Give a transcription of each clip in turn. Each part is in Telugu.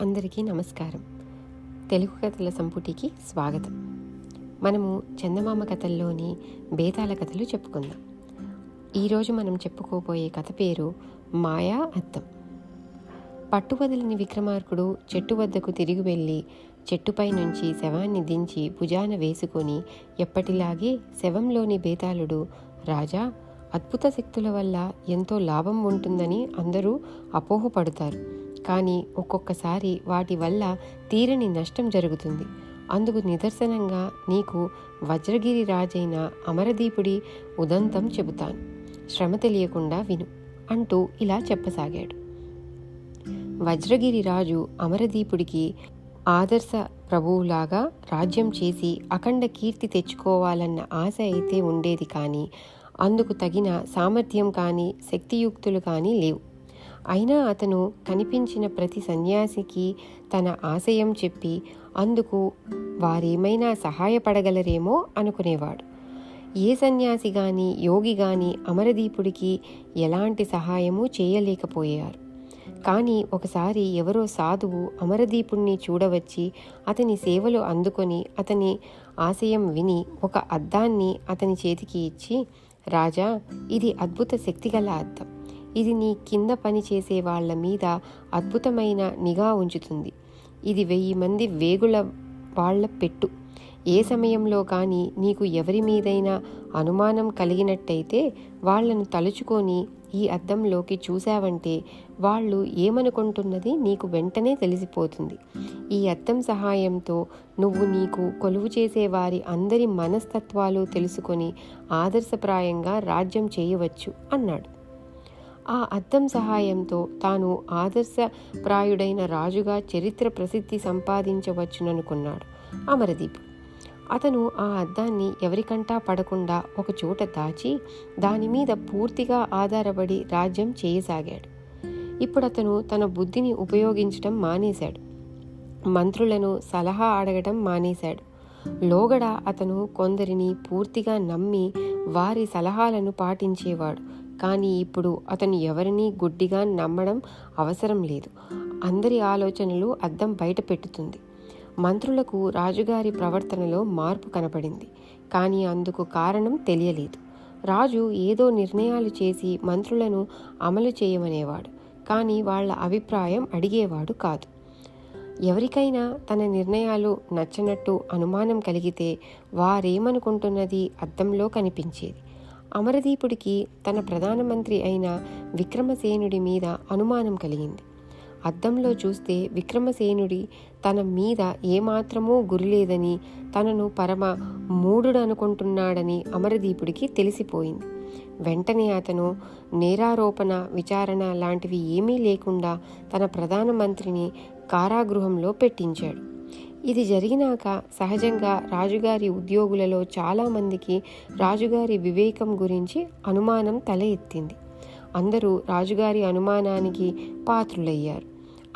అందరికీ నమస్కారం. తెలుగు కథల సంపుటికి స్వాగతం. మనము చందమామ కథల్లోని బేతాళ కథలు చెప్పుకుందాం. ఈరోజు మనం చెప్పుకోబోయే కథ పేరు మాయా అద్దం. పట్టువదలని విక్రమార్కుడు చెట్టు వద్దకు తిరిగి వెళ్ళి చెట్టుపై నుంచి శవాన్ని దించి భుజాన వేసుకొని ఎప్పటిలాగే శవంలోని బేతాళుడు, రాజా, అద్భుత శక్తుల వల్ల ఎంతో లాభం ఉంటుందని అందరూ అపోహపడతారు. కానీ ఒక్కొక్కసారి వాటి వల్ల తీరని నష్టం జరుగుతుంది. అందుకు నిదర్శనంగా నీకు వజ్రగిరి రాజైన అమరదీపుడి ఉదంతం చెబుతాను. శ్రమ తెలియకుండా విను అంటూ ఇలా చెప్పసాగాడు. వజ్రగిరి రాజు అమరదీపుడికి ఆదర్శ ప్రభువులాగా రాజ్యం చేసి అఖండ కీర్తి తెచ్చుకోవాలన్న ఆశ అయితే ఉండేది, కానీ అందుకు తగిన సామర్థ్యం కానీ శక్తియుక్తులు కానీ లేవు. అయినా అతను కనిపించిన ప్రతి సన్యాసికి తన ఆశయం చెప్పి అందుకు వారేమైనా సహాయపడగలరేమో అనుకునేవాడు. ఏ సన్యాసి గాని యోగి గాని అమరదీపుడికి ఎలాంటి సహాయము చేయలేకపోయారు. కానీ ఒకసారి ఎవరో సాధువు అమరదీపుణ్ణి చూడవచ్చి అతని సేవలు అందుకొని అతని ఆశయం విని ఒక అద్దాన్ని అతని చేతికి ఇచ్చి, రాజా, ఇది అద్భుత శక్తిగల అద్దం. ఇది నీ కింద పని చేసే వాళ్ల మీద అద్భుతమైన నిఘా ఉంచుతుంది. ఇది 1000 మంది వేగుల వాళ్ల పెట్టు. ఏ సమయంలో కానీ నీకు ఎవరి మీదైనా అనుమానం కలిగినట్టయితే వాళ్లను తలుచుకొని ఈ అద్దంలోకి చూశావంటే వాళ్ళు ఏమనుకుంటున్నది నీకు వెంటనే తెలిసిపోతుంది. ఈ అద్దం సహాయంతో నువ్వు నీకు కొలువు చేసే వారి అందరి మనస్తత్వాలు తెలుసుకొని ఆదర్శప్రాయంగా రాజ్యం చేయవచ్చు అన్నాడు. ఆ అద్దం సహాయంతో తాను ఆదర్శప్రాయుడైన రాజుగా చరిత్ర ప్రసిద్ధి సంపాదించవచ్చుననుకున్నాడు అమరదీపుడు. అతను ఆ అద్దాన్ని ఎవరికంటా పడకుండా ఒక చోట దాచి దానిమీద పూర్తిగా ఆధారపడి రాజ్యం చేయసాగాడు. ఇప్పుడు అతను తన బుద్ధిని ఉపయోగించడం మానేశాడు. మంత్రులను సలహా అడగడం మానేశాడు. లోగడ అతను కొందరిని పూర్తిగా నమ్మి వారి సలహాలను పాటించేవాడు. కానీ ఇప్పుడు అతను ఎవరినీ గుడ్డిగా నమ్మడం అవసరం లేదు. అందరి ఆలోచనలు అద్దం బయట పెట్టుతుంది. మంత్రులకు రాజుగారి ప్రవర్తనలో మార్పు కనపడింది, కానీ అందుకు కారణం తెలియలేదు. రాజు ఏదో నిర్ణయాలు చేసి మంత్రులను అమలు చేయమనేవాడు, కానీ వాళ్ళ అభిప్రాయం అడిగేవాడు కాదు. ఎవరికైనా తన నిర్ణయాలు నచ్చనట్టు అనుమానం కలిగితే వారేమనుకుంటున్నది అద్దంలో కనిపించేది. అమరదీపుడికి తన ప్రధానమంత్రి అయిన విక్రమసేనుడి మీద అనుమానం కలిగింది. అద్దంలో చూస్తే విక్రమసేనుడి తన మీద ఏమాత్రమూ గురిలేదని, తనను పరమ మూఢుడనుకుంటున్నాడని అమరదీపుడికి తెలిసిపోయింది. వెంటనే అతను నేరారోపణ విచారణ లాంటివి ఏమీ లేకుండా తన ప్రధానమంత్రిని కారాగృహంలో పెట్టించాడు. ఇది జరిగినాక సహజంగా రాజుగారి ఉద్యోగులలో చాలామందికి రాజుగారి వివేకం గురించి అనుమానం తల ఎత్తింది. అందరూ రాజుగారి అనుమానానికి పాత్రులయ్యారు.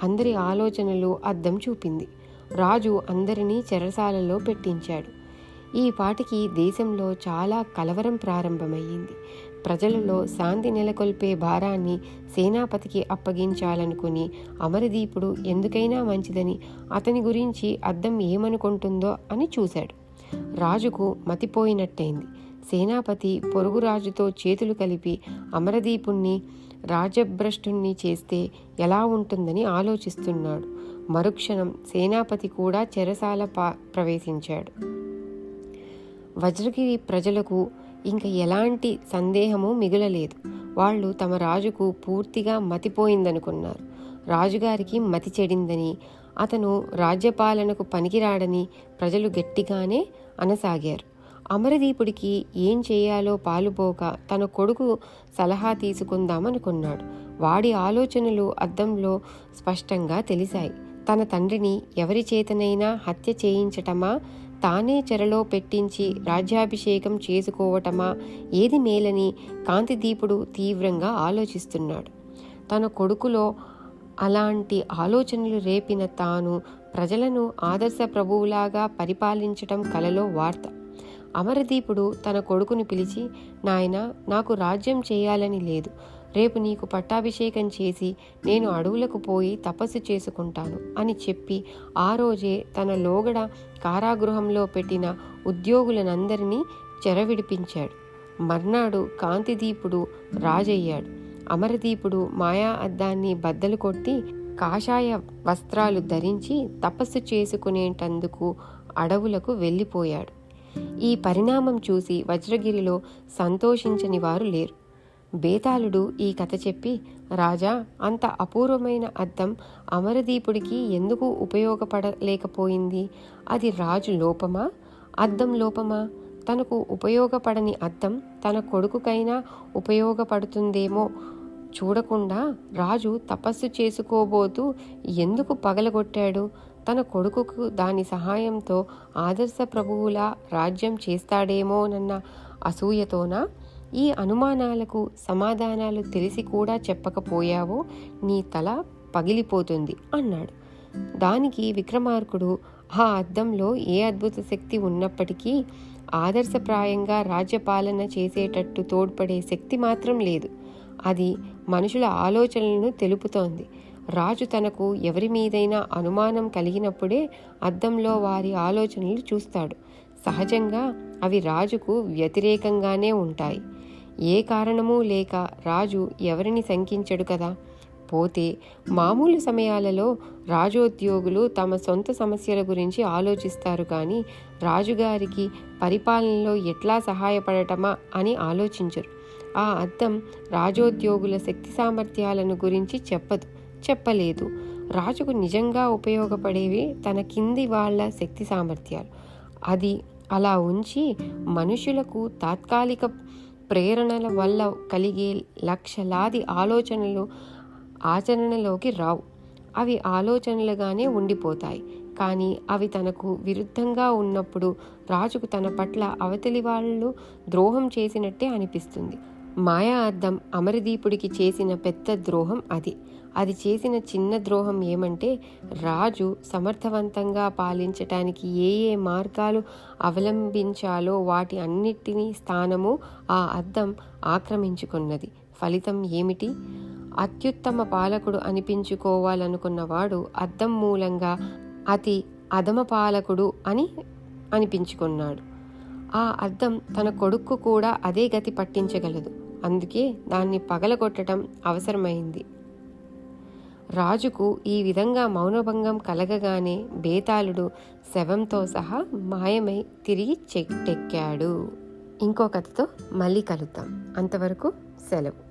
అందరి ఆలోచనలు అద్దం చూపింది. రాజు అందరినీ చెరసాలలో పెట్టించాడు. ఈ పాటికి దేశంలో చాలా కలవరం ప్రారంభమయ్యింది. ప్రజలలో శాంతి నెలకొల్పే భారాన్ని సేనాపతికి అప్పగించాలనుకుని అమరదీపుడు ఎందుకైనా మంచిదని అతని గురించి అద్దం ఏమనుకుంటుందో అని చూశాడు. రాజుకు మతిపోయినట్టయింది. సేనాపతి పొరుగు రాజుతో చేతులు కలిపి అమరదీపుణ్ణి రాజభ్రష్టుణ్ణి చేస్తే ఎలా ఉంటుందని ఆలోచిస్తున్నాడు. మరుక్షణం సేనాపతి కూడా చెరసాల ప్రవేశించాడు. వజ్రగిరి ప్రజలకు ఇంక ఎలాంటి సందేహము మిగులలేదు. వాళ్ళు తమ రాజుకు పూర్తిగా మతిపోయిందనుకున్నారు. రాజుగారికి మతి చెడిందని, అతను రాజ్యపాలనకు పనికిరాడని ప్రజలు గట్టిగానే అనసాగారు. అమరదీపుడికి ఏం చేయాలో పాలుపోక తన కొడుకు సలహా తీసుకుందామనుకున్నాడు. వాడి ఆలోచనలు అద్దంలో స్పష్టంగా తెలిసాయి. తన తండ్రిని ఎవరి చేతనైనా హత్య చేయించటమా, తానే చెరలో పెట్టించి రాజ్యాభిషేకం చేసుకోవటమా, ఏది మేలని కాంతిదీపుడు తీవ్రంగా ఆలోచిస్తున్నాడు. తన కొడుకులో అలాంటి ఆలోచనలు రేపిన తాను ప్రజలను ఆదర్శ ప్రభువులాగా పరిపాలించటం కలలో వార్త. అమరదీపుడు తన కొడుకుని పిలిచి, నాయనా, నాకు రాజ్యం చేయాలని లేదు. రేపు నీకు పట్టాభిషేకం చేసి నేను అడవులకు పోయి తపస్సు చేసుకుంటాను అని చెప్పి ఆ రోజే తన లోగడ కారాగృహంలో పెట్టిన ఉద్యోగులనందరినీ చెరవిడిపించాడు. మర్నాడు కాంతిదీపుడు రాజయ్యాడు. అమరదీపుడు మాయా అద్దాన్ని బద్దలు కొట్టి కాషాయ వస్త్రాలు ధరించి తపస్సు చేసుకునేటందుకు అడవులకు వెళ్ళిపోయాడు. ఈ పరిణామం చూసి వజ్రగిరిలో సంతోషించని వారు లేరు. బేతాళుడు ఈ కథ చెప్పి, రాజా, అంత అపూర్వమైన అద్దం అమరదీపుడికి ఎందుకు ఉపయోగపడలేకపోయింది? అది రాజు లోపమా, అద్దం లోపమా? తనకు ఉపయోగపడని అద్దం తన కొడుకుకైనా ఉపయోగపడుతుందేమో చూడకుండా రాజు తపస్సు చేసుకోబోతూ ఎందుకు పగలగొట్టాడు? తన కొడుకుకు దాని సహాయంతో ఆదర్శ ప్రభువులా రాజ్యం చేస్తాడేమోనన్న అసూయతోనా? ఈ అనుమానాలకు సమాధానాలు తెలిసి కూడా చెప్పకపోయావో నీ తల పగిలిపోతుంది అన్నాడు. దానికి విక్రమార్కుడు, ఆ అద్దంలో ఏ అద్భుత శక్తి ఉన్నప్పటికీ ఆదర్శప్రాయంగా రాజ్యపాలన చేసేటట్టు తోడ్పడే శక్తి మాత్రం లేదు. అది మనుషుల ఆలోచనలను తెలుపుతోంది. రాజు తనకు ఎవరి మీదైనా అనుమానం కలిగినప్పుడే అద్దంలో వారి ఆలోచనలు చూస్తాడు. సహజంగా అవి రాజుకు వ్యతిరేకంగానే ఉంటాయి. ఏ కారణమూ లేక రాజు ఎవరిని శంకించడు కదా. పోతే మామూలు సమయాలలో రాజోద్యోగులు తమ సొంత సమస్యల గురించి ఆలోచిస్తారు, కానీ రాజుగారికి పరిపాలనలో ఎట్లా సహాయపడటమా అని ఆలోచించరు. ఆ అద్దం రాజోద్యోగుల శక్తి సామర్థ్యాలను గురించి చెప్పలేదు. రాజుకు నిజంగా ఉపయోగపడేవి తన కింది వాళ్ళ శక్తి సామర్థ్యాలు. అది అలా ఉంచి మనుషులకు తాత్కాలిక ప్రేరణల వల్ల కలిగే లక్షలాది ఆలోచనలు ఆచరణలోకి రావు. అవి ఆలోచనలుగానే ఉండిపోతాయి. కానీ అవి తనకు విరుద్ధంగా ఉన్నప్పుడు రాజుకు తన పట్ల అవతలి వాళ్ళు ద్రోహం చేసినట్టే అనిపిస్తుంది. మాయా అద్దం అమరదీపుడికి చేసిన పెద్ద ద్రోహం అది. అది చేసిన చిన్న ద్రోహం ఏమంటే, రాజు సమర్థవంతంగా పాలించటానికి ఏ మార్గాలు అవలంబించాలో వాటి అన్నిటినీ స్థానము ఆ అద్దం ఆక్రమించుకున్నది. ఫలితం ఏమిటి? అత్యుత్తమ పాలకుడు అనిపించుకోవాలనుకున్నవాడు అద్దం మూలంగా అతి అధమ పాలకుడు అని అనిపించుకున్నాడు. ఆ అద్దం తన కొడుక్కు కూడా అదే గతి పట్టించగలదు. అందుకే దాన్ని పగలగొట్టడం అవసరమైంది. రాజుకు ఈ విధంగా మౌనభంగం కలగగానే బేతాళుడు శవంతో సహా మాయమై తిరిగి చెట్టెక్కాడు. ఇంకో కథతో మళ్ళీ కలుద్దాం. అంతవరకు సెలవు.